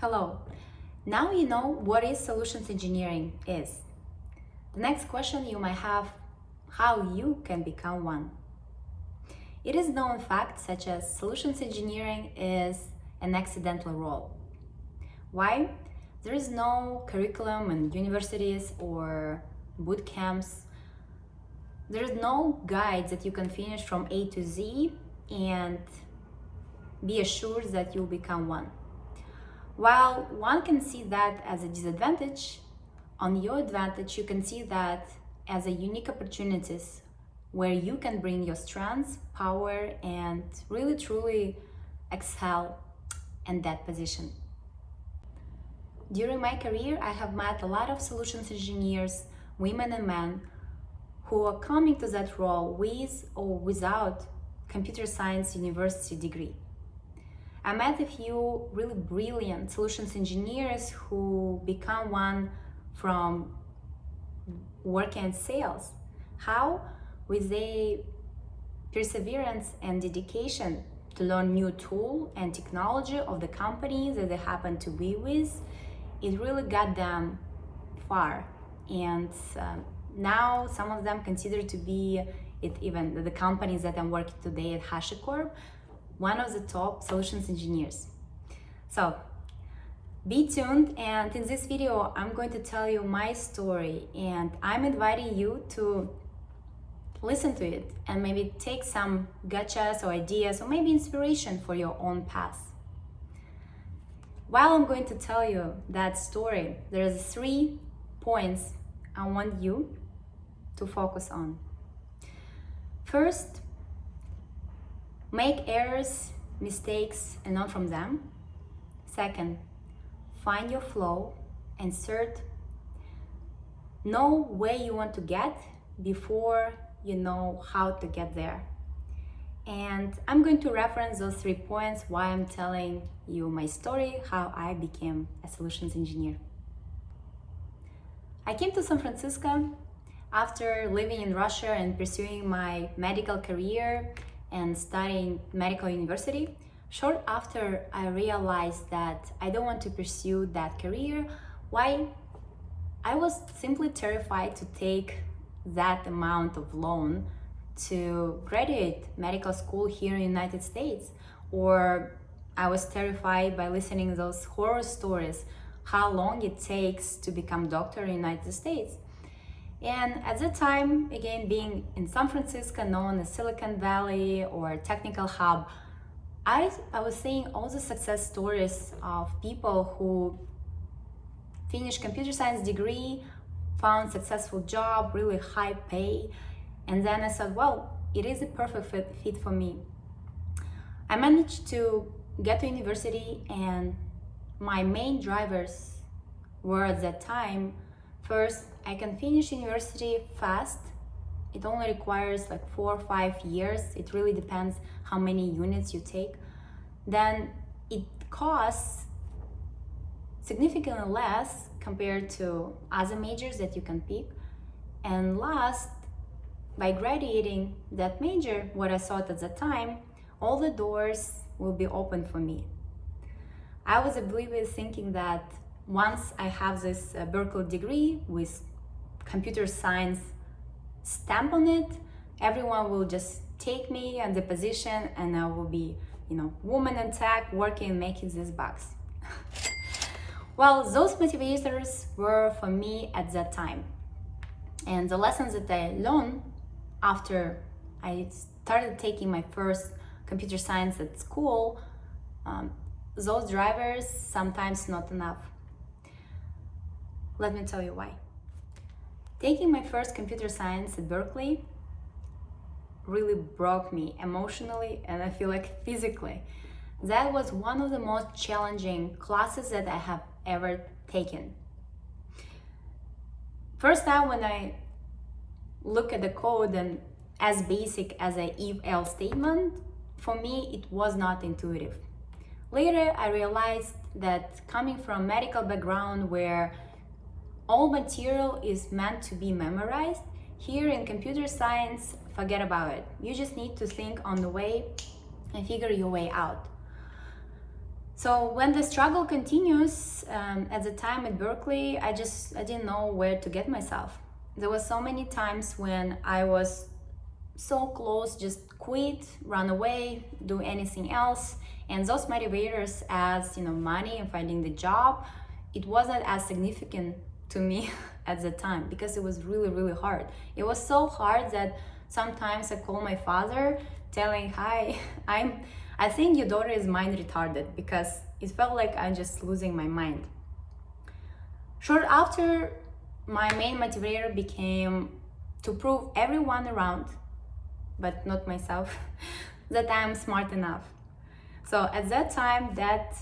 Hello. Now you know what is solutions engineering is. The next question you might have, how you can become one. It is known fact such as solutions engineering is an accidental role. Why? There is no curriculum in universities or boot camps. There is no guide that you can finish from A to Z and be assured that you'll become one. While one can see that as a disadvantage, on your advantage, you can see that as a unique opportunities where you can bring your strengths, power, and really truly excel in that position. During my career, I have met a lot of solutions engineers, women and men, who are coming to that role with or without computer science university degree. I met a few really brilliant solutions engineers who become one from working in sales. How? With their perseverance and dedication to learn new tool and technology of the company that they happen to be with, it really got them far. And now some of them consider to be it even the companies that I'm working today at HashiCorp, one of the top solutions engineers. So be tuned, and in this video I'm going to tell you my story, and I'm inviting you to listen to it and maybe take some gotchas or ideas or maybe inspiration for your own path. While I'm going to tell you that story, there's 3 points I want you to focus on. First, make errors, mistakes, and learn from them. Second, find your flow. And third, know where you want to get before you know how to get there. And I'm going to reference those 3 points while I'm telling you my story, how I became a solutions engineer. I came to San Francisco after living in Russia and pursuing my medical career and studying medical university. Short after, I realized that I don't want to pursue that career. Why? I was simply terrified to take that amount of loan to graduate medical school here in the United States. Or I was terrified by listening those horror stories, how long it takes to become doctor in the United States. And at that time, again, being in San Francisco, known as Silicon Valley or technical hub, I was seeing all the success stories of people who finished computer science degree, found successful job, really high pay. And then I said, well, it is a perfect fit for me. I managed to get to university, and my main drivers were at that time, first, I can finish university fast. It only requires like 4 or 5 years. It really depends how many units you take. Then it costs significantly less compared to other majors that you can pick. And last, by graduating that major, what I thought at the time, all the doors will be open for me. I was oblivious thinking that once I have this Berkeley degree with computer science stamp on it, everyone will just take me and the position, and I will be, woman in tech working, making this bucks. Well, those motivators were for me at that time. And the lessons that I learned after I started taking my first computer science at school, those drivers sometimes not enough. Let me tell you why. Taking my first computer science at Berkeley really broke me emotionally, and I feel like physically. That was one of the most challenging classes that I have ever taken. First time when I look at the code and as basic as a if-else statement, for me it was not intuitive. Later I realized that coming from a medical background where all material is meant to be memorized, here in computer science, forget about it. You just need to think on the way and figure your way out. So when the struggle continues, at the time at Berkeley, I didn't know where to get myself. There was so many times when I was so close, just quit, run away, do anything else. And those motivators as, money and finding the job, it wasn't as significant to me at the time because it was really, really hard. It was so hard that sometimes I call my father telling, hi, I think your daughter is mind retarded, because it felt like I'm just losing my mind. Short after, my main motivator became to prove everyone around, but not myself, that I'm smart enough. So at that time, that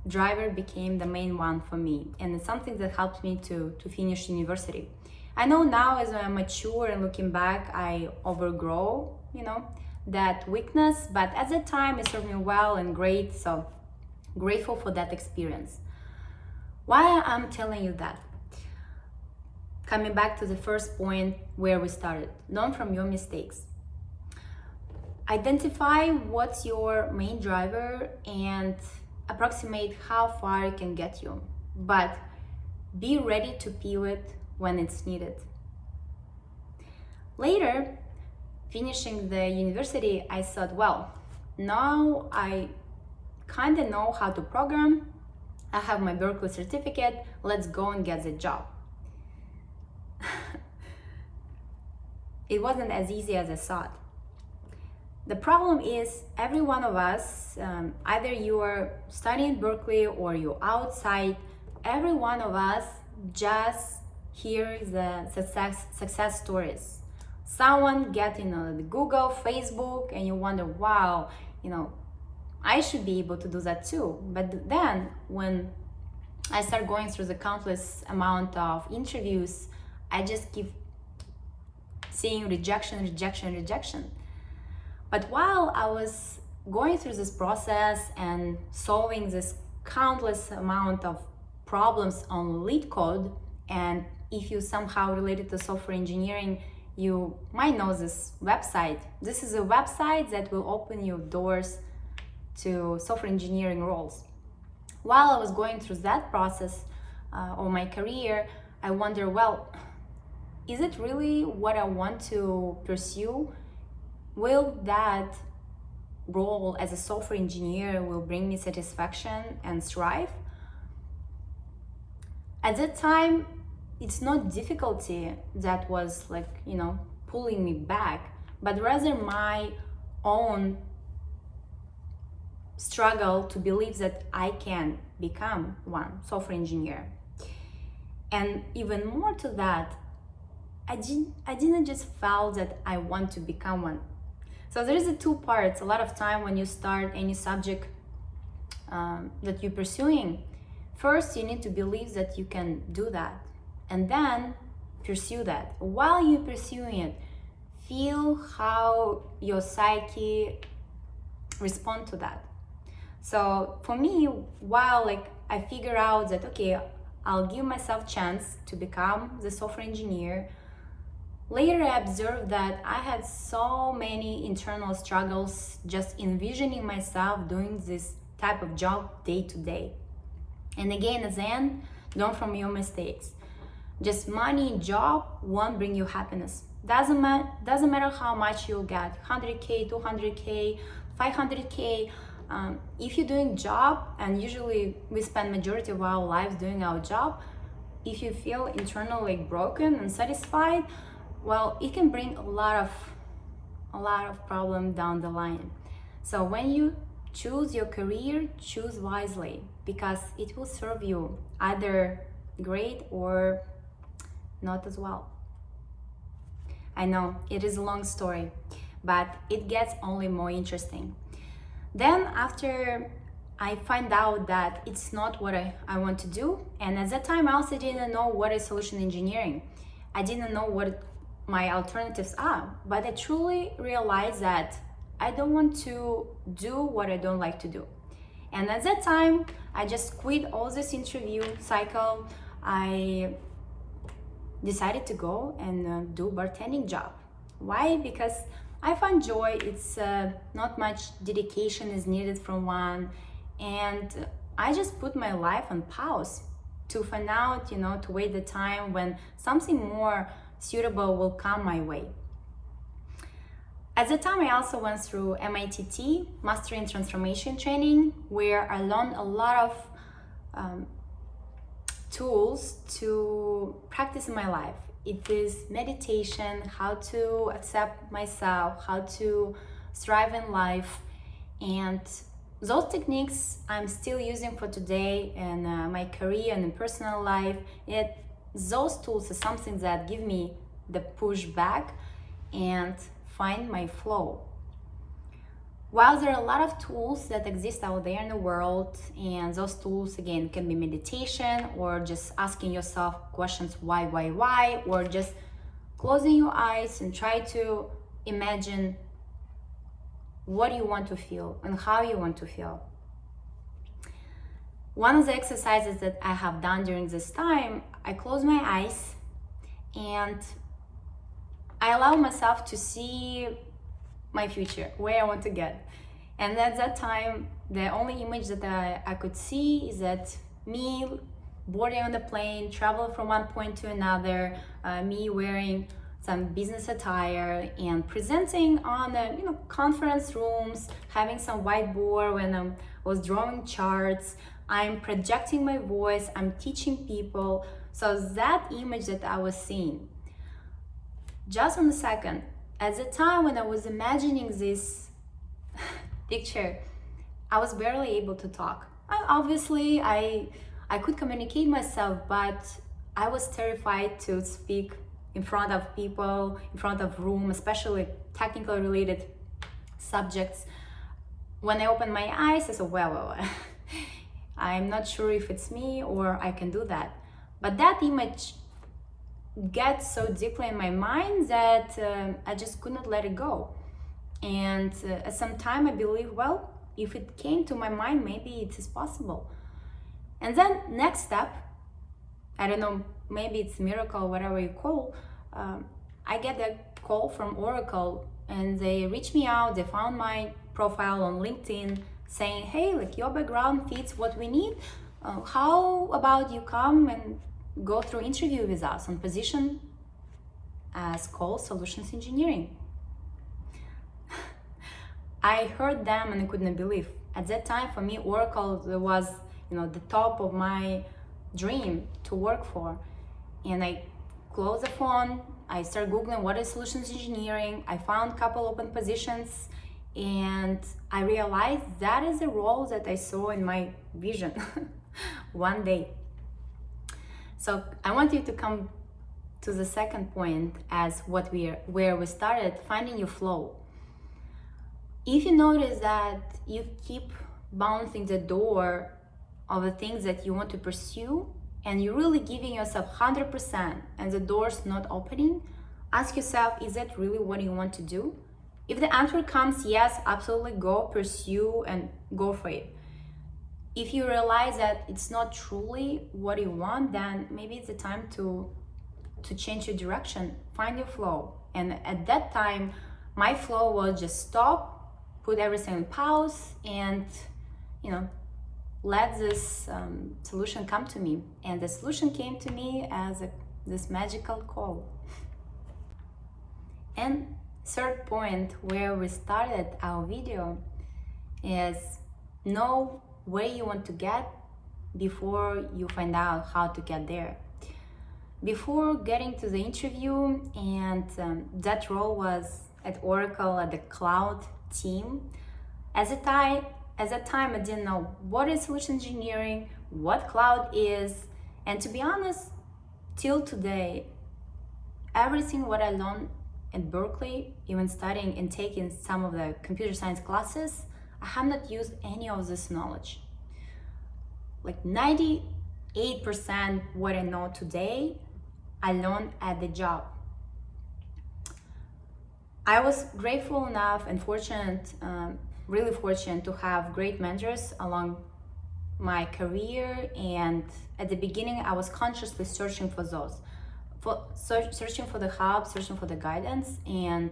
driver became the main one for me, and it's something that helped me to finish university. I know now as I mature and looking back, I overgrow, that weakness, but at that time it served me well and great, so grateful for that experience. Why I'm telling you that? Coming back to the first point where we started, learn from your mistakes. Identify what's your main driver and approximate how far it can get you, but be ready to pivot when it's needed. Later, finishing the university, I thought, well, now I kind of know how to program. I have my Berkeley certificate. Let's go and get the job. It wasn't as easy as I thought. The problem is every one of us, either you are studying Berkeley or you're outside, every one of us just hears the success stories. Someone get the Google, Facebook, and you wonder, wow, I should be able to do that too. But then when I start going through the countless amount of interviews, I just keep seeing rejection. But while I was going through this process and solving this countless amount of problems on LeetCode, and if you somehow related to software engineering, you might know this website. This is a website that will open you doors to software engineering roles. While I was going through that process of my career, I wonder, well, is it really what I want to pursue? Will that role as a software engineer will bring me satisfaction and thrive? At that time, it's not difficulty that was pulling me back, but rather my own struggle to believe that I can become one software engineer. And even more to that, I didn't just feel that I want to become one. So there is two parts. A lot of time when you start any subject that you're pursuing, first you need to believe that you can do that, and then pursue that. While you're pursuing it, feel how your psyche respond to that. So for me, while I figure out that, okay, I'll give myself chance to become the software engineer, later I observed that I had so many internal struggles just envisioning myself doing this type of job day to day. And again, at the end, learn from your mistakes. Just money, job won't bring you happiness. Doesn't matter how much you'll get, 100K, 200K, 500K. If you're doing job, and usually we spend majority of our lives doing our job, if you feel internally broken and satisfied, well, it can bring a lot of problem down the line. So when you choose your career, choose wisely, because it will serve you either great or not as well. I know it is a long story, but it gets only more interesting. Then after I find out that it's not what I want to do, and at that time I also didn't know what is solution engineering. I didn't know what my alternatives are, but I truly realized that I don't want to do what I don't like to do. And at that time, I just quit all this interview cycle. I decided to go and do bartending job. Why? Because I find joy. It's not much dedication is needed from one, and I just put my life on pause to find out, to wait the time when something more suitable will come my way. At the time, I also went through MITT, Mastery in Transformation training, where I learned a lot of tools to practice in my life. It is meditation, how to accept myself, how to thrive in life, and those techniques I'm still using for today in my career and in personal life. Those tools are something that give me the push back and find my flow. While there are a lot of tools that exist out there in the world, and those tools again can be meditation or just asking yourself questions why, or just closing your eyes and try to imagine what you want to feel and how you want to feel. One of the exercises that I have done during this time, I close my eyes and I allow myself to see my future, where I want to get. And at that time, the only image that I could see is that me boarding on the plane, travel from one point to another, me wearing some business attire and presenting on the conference rooms, having some whiteboard when I was drawing charts. I'm projecting my voice, I'm teaching people. So that image that I was seeing, just on a second, at the time when I was imagining this picture, I was barely able to talk. Obviously, I could communicate myself, but I was terrified to speak in front of people, in front of room, especially technical related subjects. When I opened my eyes, I said, well, I'm not sure if it's me or I can do that. But that image gets so deeply in my mind that I just could not let it go. And at some time I believe, well, if it came to my mind, maybe it is possible. And then next step, I don't know, maybe it's miracle, whatever you call, I get a call from Oracle and they reached me out, they found my profile on LinkedIn saying, hey, like your background fits what we need. How about you come and go through interview with us on position as called solutions engineering. I heard them and I couldn't believe. At that time, for me, Oracle was, the top of my dream to work for. And I closed the phone. I started Googling what is solutions engineering. I found a couple open positions, and I realized that is the role that I saw in my vision one day. So I want you to come to the second point as where we started, finding your flow. If you notice that you keep bouncing the door of the things that you want to pursue and you're really giving yourself 100% and the door's not opening, ask yourself, is that really what you want to do? If the answer comes yes, absolutely go pursue and go for it. If you realize that it's not truly what you want, then maybe it's the time to change your direction, find your flow. And at that time, my flow was just stop, put everything on pause, and let this solution come to me. And the solution came to me as this magical call. And third point where we started our video is know where you want to get before you find out how to get there. Before getting to the interview, and that role was at Oracle at the cloud team. At that time, I didn't know what is solution engineering, what cloud is, and to be honest, till today, everything what I learned at Berkeley, even studying and taking some of the computer science classes, I have not used any of this knowledge. Like 98% what I know today, I learned at the job. I was grateful enough and fortunate, really fortunate to have great mentors along my career. And at the beginning, I was consciously searching for those, searching for the help, searching for the guidance. And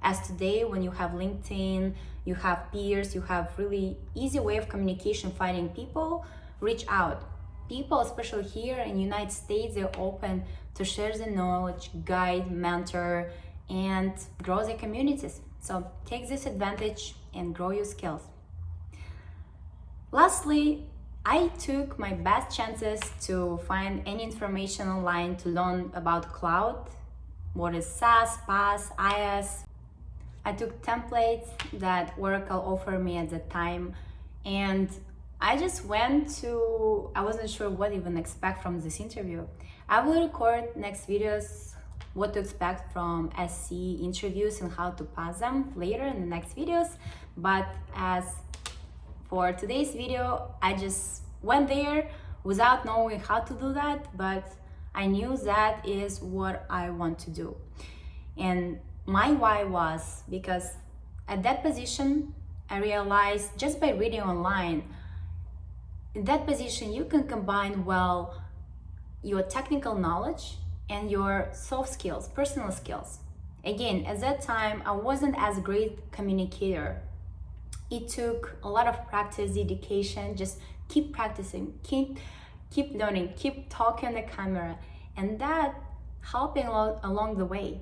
as today when you have LinkedIn, you have peers, you have really easy way of communication, finding people. Reach out. People, especially here in United States, they're open to share their knowledge, guide, mentor, and grow their communities. So take this advantage and grow your skills. Lastly, I took my best chances to find any information online to learn about cloud, what is SaaS, PaaS, IaaS. I took templates that Oracle offered me at the time, and I just went to, I wasn't sure what even expect from this interview. I will record next videos what to expect from SC interviews and how to pass them later in the next videos. But as for today's video, I just went there without knowing how to do that, but I knew that is what I want to do. And my why was because at that position, I realized just by reading online, in that position, you can combine well your technical knowledge and your soft skills, personal skills. Again, at that time, I wasn't as great communicator. It took a lot of practice, dedication, just keep practicing, keep learning, keep talking on the camera, and that helping along the way.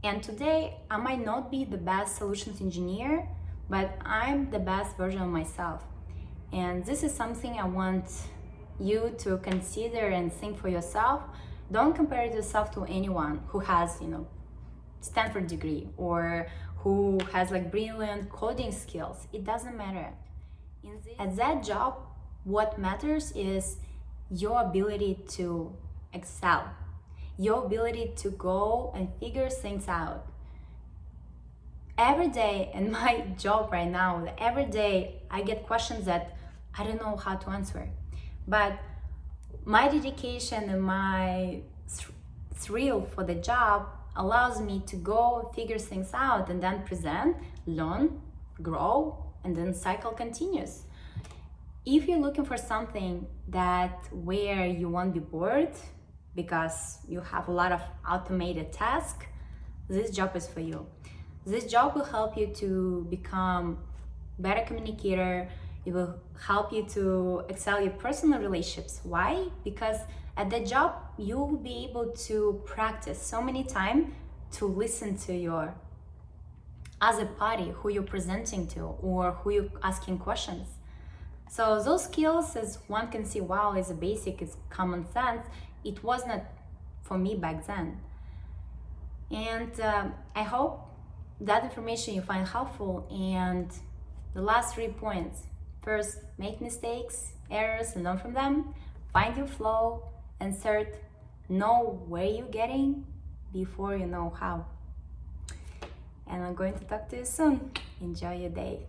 And today, I might not be the best solutions engineer, but I'm the best version of myself. And this is something I want you to consider and think for yourself. Don't compare yourself to anyone who has, Stanford degree or who has like brilliant coding skills. It doesn't matter. At that job, what matters is your ability to excel, your ability to go and figure things out. Every day in my job right now, every day I get questions that I don't know how to answer. But my dedication and my thrill for the job allows me to go figure things out and then present, learn, grow, and then cycle continues. If you're looking for something where you won't be bored because you have a lot of automated tasks, this job is for you. This job will help you to become better communicator. It will help you to excel your personal relationships. Why? Because at that job, you will be able to practice so many times to listen to your other party who you're presenting to or who you're asking questions. So those skills, as one can see, wow, is a basic, it's common sense. It was not for me back then. And I hope that information you find helpful. And the last 3 points. First, make mistakes, errors, and learn from them. Find your flow. And third, know where you're getting before you know how. And I'm going to talk to you soon. Enjoy your day.